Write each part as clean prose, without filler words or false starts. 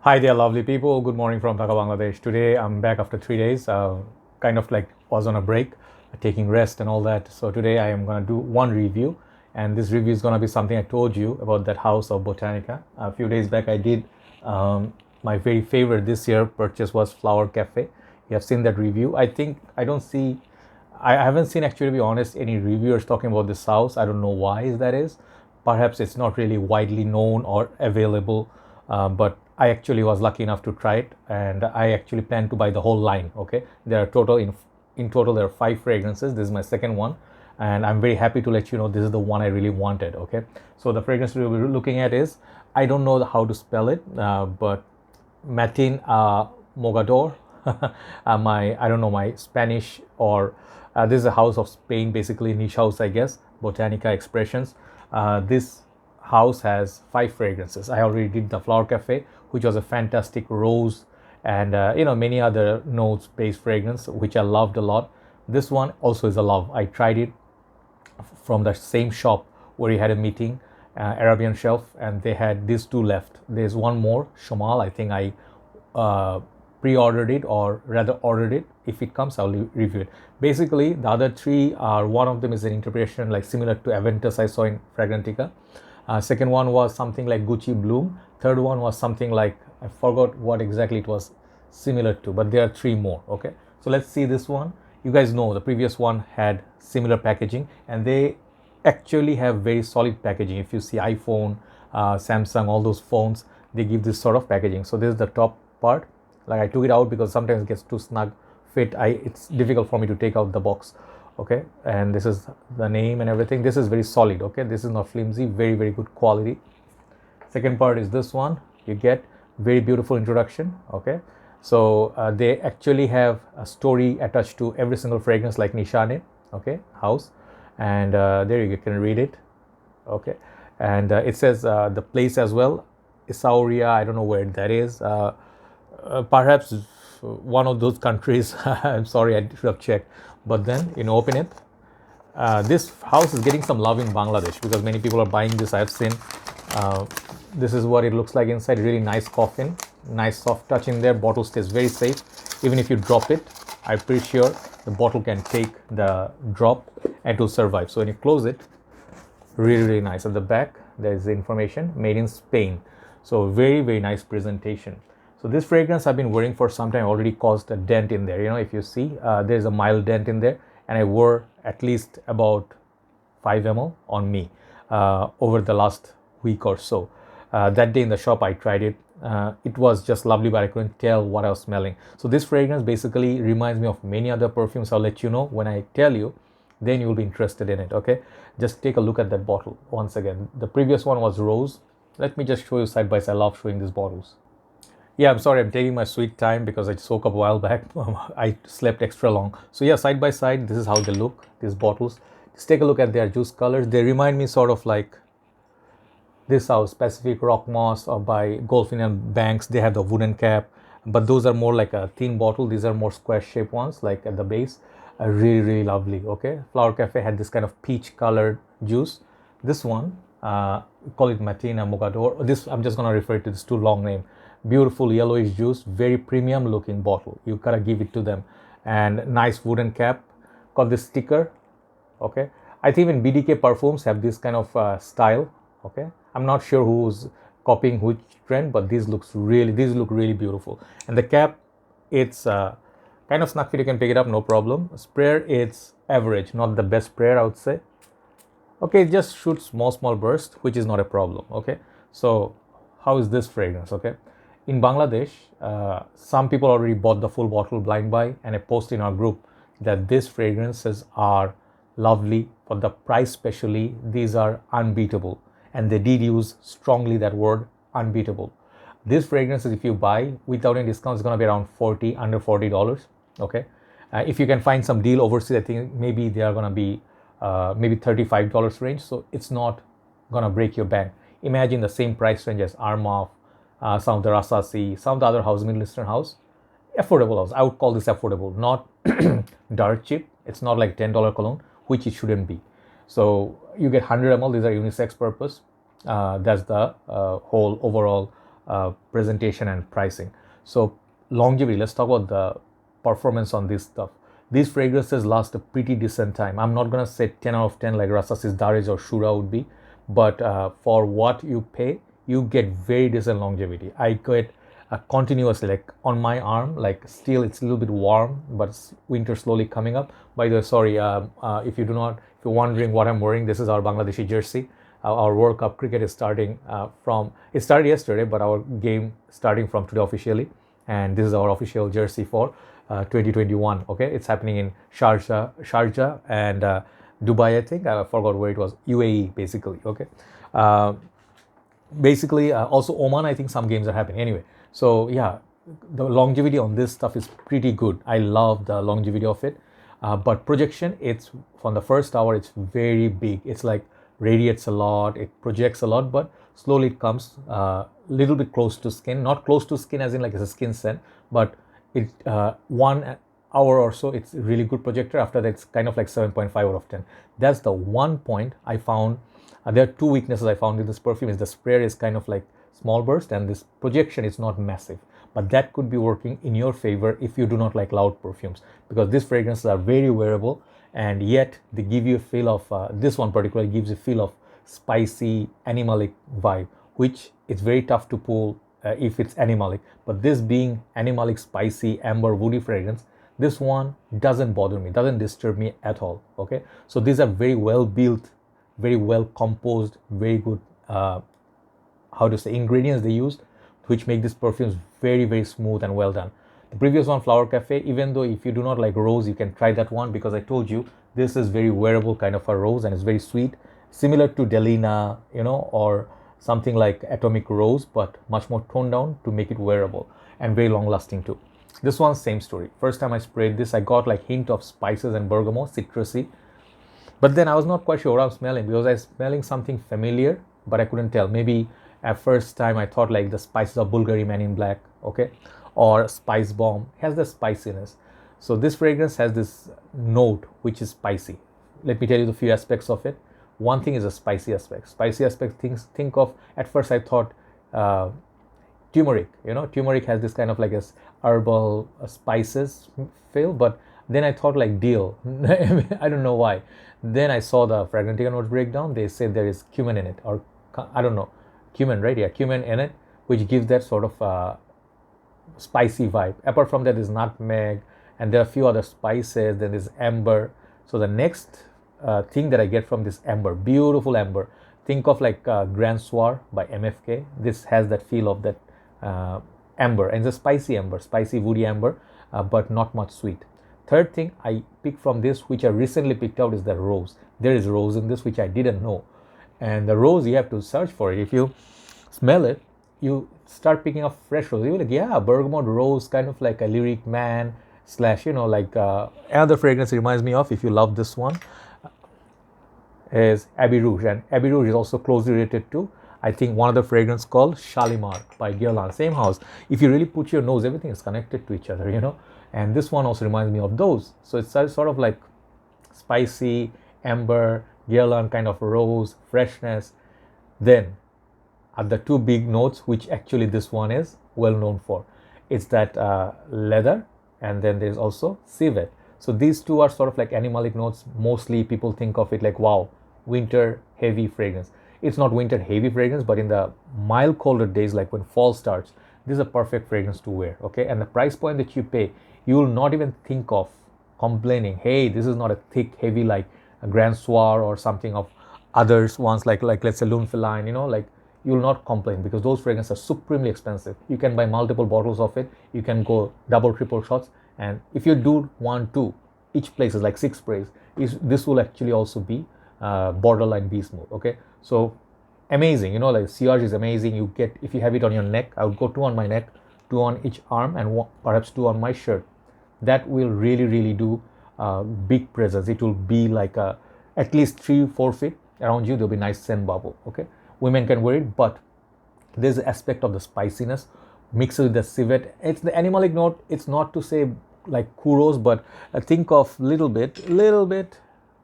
Hi there, lovely people. Good morning from Dhaka, Bangladesh. Today I'm back after 3 days. Kind of like was on a break, taking rest and all that. So today I am going to do one review, and this review is going to be something I told you about that house of Botanica. A few days back I did my very favorite this year purchase was Flower Cafe. You have seen that review. I haven't seen, actually, to be honest, any reviewers talking about this house. I don't know why that is. Perhaps it's not really widely known or available, but I actually was lucky enough to try it, and I actually plan to buy the whole line. Okay, there are total there are 5 fragrances. This is my second one, and I'm very happy to let you know this is the one I really wanted. Okay, so the fragrance we'll be looking at is, I don't know how to spell it, but Matin Mogador. I don't know my Spanish, or this is a house of Spain, basically niche house, I guess. Botanica Expressions. This house has 5 fragrances. I already did the Flower Cafe, which was a fantastic rose and many other notes based fragrance, which I loved a lot. This one also is a love. I tried it from the same shop where we had a meeting, Arabian Shelf, and they had these two left. There's one more, Shamal. I think I pre-ordered it, or rather ordered it. If it comes, I'll review it. Basically, the other 3 are, one of them is an interpretation like similar to Aventus I saw in Fagrantica. Second one was something like Gucci Bloom. Third one was something like, I forgot what exactly it was similar to, but there are 3 more. Okay, so let's see this one. You guys know the previous one had similar packaging, and they actually have very solid packaging. If you see iPhone, Samsung, all those phones, they give this sort of packaging. So this is the top part. Like, I took it out because sometimes it gets too snug fit. It's difficult for me to take out the box. Okay, and this is the name and everything. This is very solid. Okay, this is not flimsy, very good quality. Second part is this one. You get very beautiful introduction. Okay, so they actually have a story attached to every single fragrance, like Nishane. Okay, house, and there you can read it. Okay, and it says the place as well, Isauria. I don't know where that is. Perhaps one of those countries. I'm sorry, I should have checked. But then, open it. This house is getting some love in Bangladesh because many people are buying this. I've seen. This is what it looks like inside. Really nice coffin, nice soft touch in there. Bottle stays very safe. Even if you drop it, I'm pretty sure the bottle can take the drop and to survive. So when you close it, really nice. At the back, there is the information, made in Spain. So very nice presentation. So this fragrance I've been wearing for some time already caused a dent in there. If you see, there's a mild dent in there, and I wore at least about 5 ml on me over the last week or so. That day in the shop I tried it. It was just lovely, but I couldn't tell what I was smelling. So this fragrance basically reminds me of many other perfumes. I'll let you know when I tell you, then you will be interested in it. Okay, just take a look at that bottle once again. The previous one was rose. Let me just show you side by side. I love showing these bottles. Yeah, I'm sorry, I'm taking my sweet time because I soak up a while back. I slept extra long. So yeah, side by side, this is how they look, these bottles. Just take a look at their juice colors. They remind me sort of like this house, Pacific Rock Moss, or by Golfinian Banks. They have the wooden cap, but those are more like a thin bottle. These are more square shaped ones, like at the base. Really lovely. Okay, Flower Cafe had this kind of peach colored juice. This one, call it Matina Mogador. This, I'm just gonna refer to this too long name. Beautiful yellowish juice, very premium looking bottle. You gotta give it to them. And nice wooden cap. Got this sticker. Okay, I think even BDK Perfums have this kind of style. Okay, I'm not sure who's copying which trend, but these look really beautiful. And the cap, it's kind of snug fit. You can pick it up, no problem. Sprayer, it's average, not the best sprayer, I would say. Okay, it just shoots small bursts, which is not a problem. Okay, so how is this fragrance? Okay, in Bangladesh, some people already bought the full bottle blind buy, and I post in our group that these fragrances are lovely. For the price especially, these are unbeatable, and they did use strongly that word, unbeatable. These fragrances, if you buy without any discount, it's going to be around under $40. Okay, if you can find some deal overseas, I think maybe they are going to be maybe $35 range. So it's not going to break your bank. Imagine the same price range as Armaf, some of the Rasasi, some of the other house, Middle Eastern house. Affordable house. I would call this affordable, not dirt cheap. It's not like $10 cologne, which it shouldn't be. So you get 100 ml. These are unisex purpose. That's the whole overall presentation and pricing. So longevity, let's talk about the performance on this stuff. These fragrances last a pretty decent time. I'm not gonna say 10 out of 10 like Rasasis Darij or Shura would be, but for what you pay, you get very decent longevity. I get continuously, like on my arm, like still it's a little bit warm, but it's winter slowly coming up. By the way, sorry, if you're wondering what I'm wearing, this is our Bangladeshi jersey. Our World Cup cricket is starting it started yesterday, but our game starting from today officially. And this is our official jersey for 2021. Okay, it's happening in Sharjah and Dubai, I think. I forgot where it was. UAE, basically. Okay. Also Oman, I think some games are happening. Anyway, so yeah, the longevity on this stuff is pretty good. I love the longevity of it. But projection, it's from the first hour, it's very big. It's like radiates a lot, it projects a lot, but slowly it comes a little bit close to skin. Not close to skin as in like it's a skin scent, but it 1 hour or so, it's a really good projector. After that, it's kind of like 7.5 out of 10. That's the one point I found. There are two weaknesses I found in this perfume. Is the sprayer is kind of like small burst, and this projection is not massive. But that could be working in your favor if you do not like loud perfumes, because these fragrances are very wearable, and yet they give you a feel of, this one particularly gives a feel of spicy animalic vibe, which it's very tough to pull if it's animalic. But this being animalic, spicy, amber, woody fragrance, this one doesn't bother me, doesn't disturb me at all. Okay, so these are very well built, very well composed, very good ingredients they used, which make these perfumes very, very smooth and well done. The previous one, Flower Cafe, even though if you do not like rose, you can try that one, because I told you this is very wearable kind of a rose, and it's very sweet, similar to Delina, or something like Atomic Rose, but much more toned down to make it wearable and very long lasting too. This one, same story. First time I sprayed this, I got like hint of spices and bergamot, citrusy. But then I was not quite sure what I'm smelling, because I was smelling something familiar, but I couldn't tell. Maybe at first time I thought like the spices of Bulgari Man in Black, okay, or Spice Bomb has the spiciness. So this fragrance has this note which is spicy. Let me tell you the few aspects of it. One thing is a spicy aspect. Spicy aspect things think of, at first I thought turmeric. Turmeric has this kind of like a herbal spices feel, but then I thought like dill. I don't know why. Then I saw the Fagrantica notes breakdown. They say there is cumin in it, or I don't know, cumin, right? Yeah, cumin in it, which gives that sort of spicy vibe. Apart from that, there's nutmeg, and there are a few other spices. Then there's amber. So the next thing that I get from this amber, beautiful amber. Think of like Grand Soir by MFK. This has that feel of that amber, and it's a spicy amber, spicy woody amber, but not much sweet. Third thing I picked from this, which I recently picked out, is the rose. There is rose in this, which I didn't know. And the rose, you have to search for it. If you smell it, you start picking up fresh rose. You're like, yeah, bergamot rose, kind of like a Lyric Man / like another fragrance it reminds me of, if you love this one, is Abbey Rouge. And Abbey Rouge is also closely related to, I think, one other fragrance called Shalimar by Guerlain. Same house. If you really put your nose, everything is connected to each other, And this one also reminds me of those. So it's sort of like spicy, amber, Guerlain kind of rose, freshness. Then are the two big notes, which actually this one is well known for. It's that leather, and then there's also civet. So these two are sort of like animalic notes. Mostly people think of it like, wow, winter heavy fragrance. It's not winter heavy fragrance, but in the mild colder days, like when fall starts, this is a perfect fragrance to wear. Okay, and the price point that you pay, you will not even think of complaining, hey, this is not a thick heavy like a Grand Soir or something of others ones like let's say Lune Feline, like you will not complain, because those fragrances are supremely expensive. You can buy multiple bottles of it. You can go double, triple shots, and if you do 1, 2, each place is like 6 sprays. This will actually also be borderline be smooth. Okay, so amazing. Like Sillage is amazing. You get, if you have it on your neck, I would go 2 on my neck, 2 on each arm, and perhaps 2 on my shirt. That will really, really do big presence. It will be like at least 3-4 feet around you. There'll be nice scent bubble. Okay, women can wear it, but there's an aspect of the spiciness mixed with the civet. It's the animalic note. It's not to say like Kuros, but think of little bit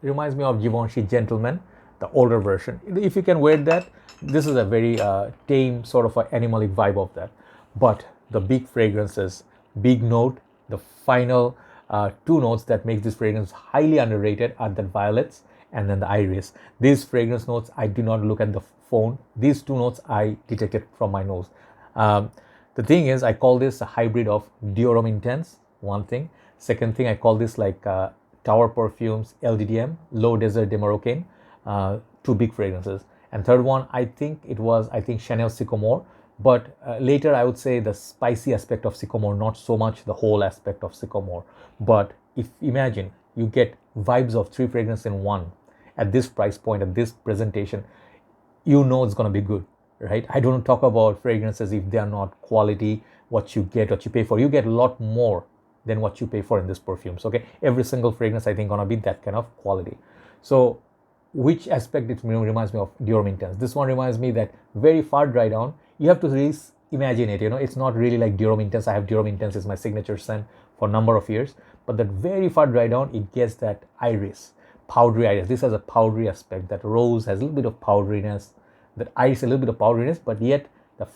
reminds me of Givenchy Gentleman, the older version. If you can wear that, this is a very tame sort of an animalic vibe of that. But the big fragrances, big note, the final two notes that make this fragrance highly underrated are the violets and then the iris. These fragrance notes, I do not look at the phone. These two notes I detected from my nose. The thing is, I call this a hybrid of Dior Homme Intense, one thing. Second thing, I call this like Taeur Perfumes, LDDM, Low Desert de Moroccan, two big fragrances. And third one, I think Chanel Sycomore. But later I would say the spicy aspect of Sycomore, not so much the whole aspect of Sycomore. But if imagine you get vibes of three fragrances in one at this price point, at this presentation, you know it's going to be good, right? I don't talk about fragrances if they are not quality, what you get, what you pay for. You get a lot more than what you pay for in this perfumes, okay? Every single fragrance I think going to be that kind of quality. So which aspect it reminds me of Dior Homme Intense? This one reminds me that very far dry down. You have to really imagine it, it's not really like Dior Homme Intense. I have Dior Homme Intense as my signature scent for a number of years, but that very far dry down, it gets that iris, powdery iris. This has a powdery aspect. That rose has a little bit of powderiness, that iris a little bit of powderiness, but yet the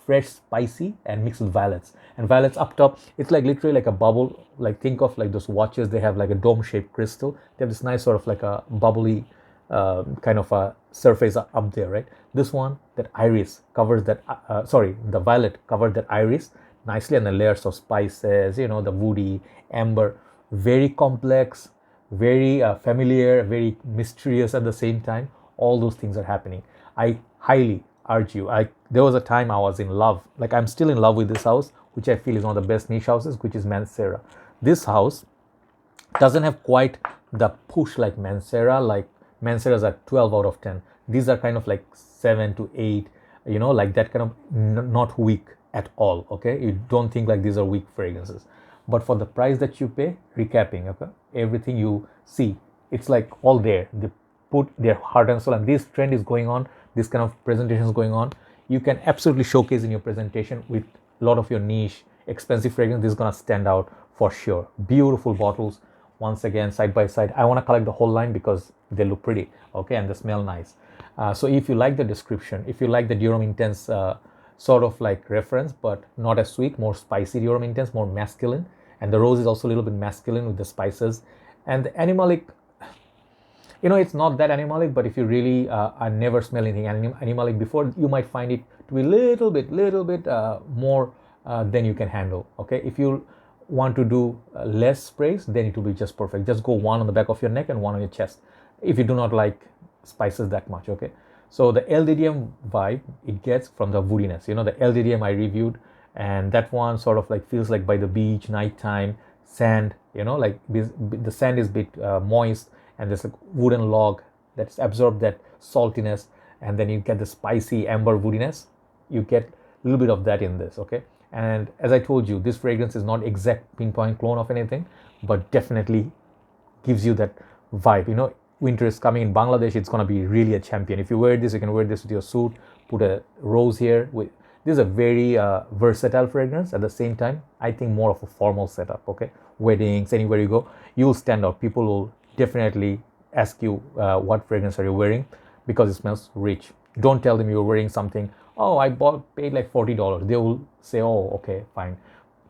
fresh spicy and mixed with violets. And violets up top, it's like literally like a bubble. Like think of like those watches, they have like a dome shaped crystal. They have this nice sort of like a bubbly kind of a surface up there, right? This one, that iris covers that, the violet covered that iris nicely, and the layers of spices, the woody, amber, very complex, very familiar, very mysterious at the same time. All those things are happening. I highly urge you. There was a time I was in love, like I'm still in love with this house, which I feel is one of the best niche houses, which is Mancera. This house doesn't have quite the push like Mancera. Like Mancera's are 12 out of 10. These are kind of like 7 to 8, like that kind of not weak at all, okay? You don't think like these are weak fragrances. But for the price that you pay, recapping, okay? Everything you see, it's like all there. They put their heart and soul, and this trend is going on, this kind of presentation is going on. You can absolutely showcase in your presentation with a lot of your niche, expensive fragrance. This is gonna stand out for sure. Beautiful bottles, once again, side by side. I want to collect the whole line because they look pretty, okay, and they smell nice. So if you like the description, if you like the Dior Homme Intense sort of like reference, but not as sweet, more spicy Dior Homme Intense, more masculine, and the rose is also a little bit masculine with the spices, and the animalic, it's not that animalic, but if you really are never smell anything animalic before, you might find it to be a little bit more than you can handle, okay? If you want to do less sprays, then it will be just perfect. Just go one on the back of your neck and one on your chest if you do not like spices that much, okay? So the LDDM vibe it gets from the woodiness. The LDDM I reviewed, and that one sort of like feels like by the beach, nighttime, sand, like the sand is a bit moist, and there's a wooden log that's absorbed that saltiness, and then you get the spicy amber woodiness. You get a little bit of that in this, okay? And as I told you, this fragrance is not exact pinpoint clone of anything, but definitely gives you that vibe. Winter is coming in Bangladesh, it's going to be really a champion. If you wear this, you can wear this with your suit, put a rose here. This is a very versatile fragrance. At the same time, I think more of a formal setup, okay? Weddings, anywhere you go, you will stand out. People will definitely ask you what fragrance are you wearing, because it smells rich. Don't tell them you're wearing something, oh, paid like $40. They will say, oh, okay, fine.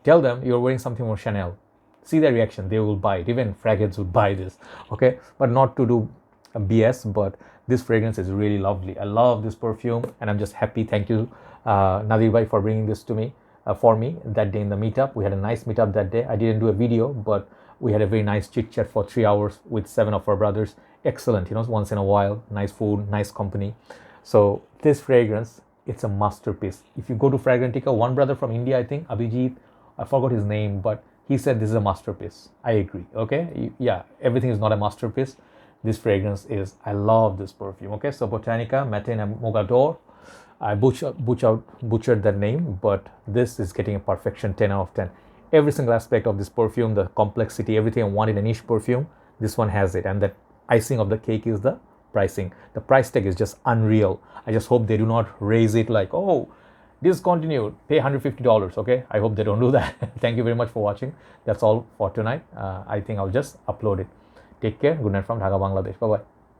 Tell them you're wearing something from Chanel. See their reaction. They will buy it. Even fragrances would buy this, okay? But not to do a BS, but this fragrance is really lovely. I love this perfume, and I'm just happy. Thank you, Nadir Bhai, for bringing this to me, for me that day in the meetup. We had a nice meetup that day. I didn't do a video, but we had a very nice chit chat for 3 hours with 7 of our brothers. Excellent, once in a while, nice food, nice company. So this fragrance, it's a masterpiece. If you go to Fagrantica, one brother from India, I think, Abhijit, I forgot his name, but he said this is a masterpiece. I agree, okay? Yeah, everything is not a masterpiece. This fragrance is, I love this perfume, okay? So Botanicae Matin and Mogador, I butchered that name, but this is getting a perfection 10 out of 10. Every single aspect of this perfume, the complexity, everything I want in a niche perfume, this one has it. And the icing of the cake is the pricing. The price tag is just unreal. I just hope they do not raise it like, oh, discontinued, pay $150, okay? I hope they don't do that. Thank you very much for watching. That's all for tonight. I think I'll just upload it. Take care. Good night from Dhaka, Bangladesh. Bye-bye.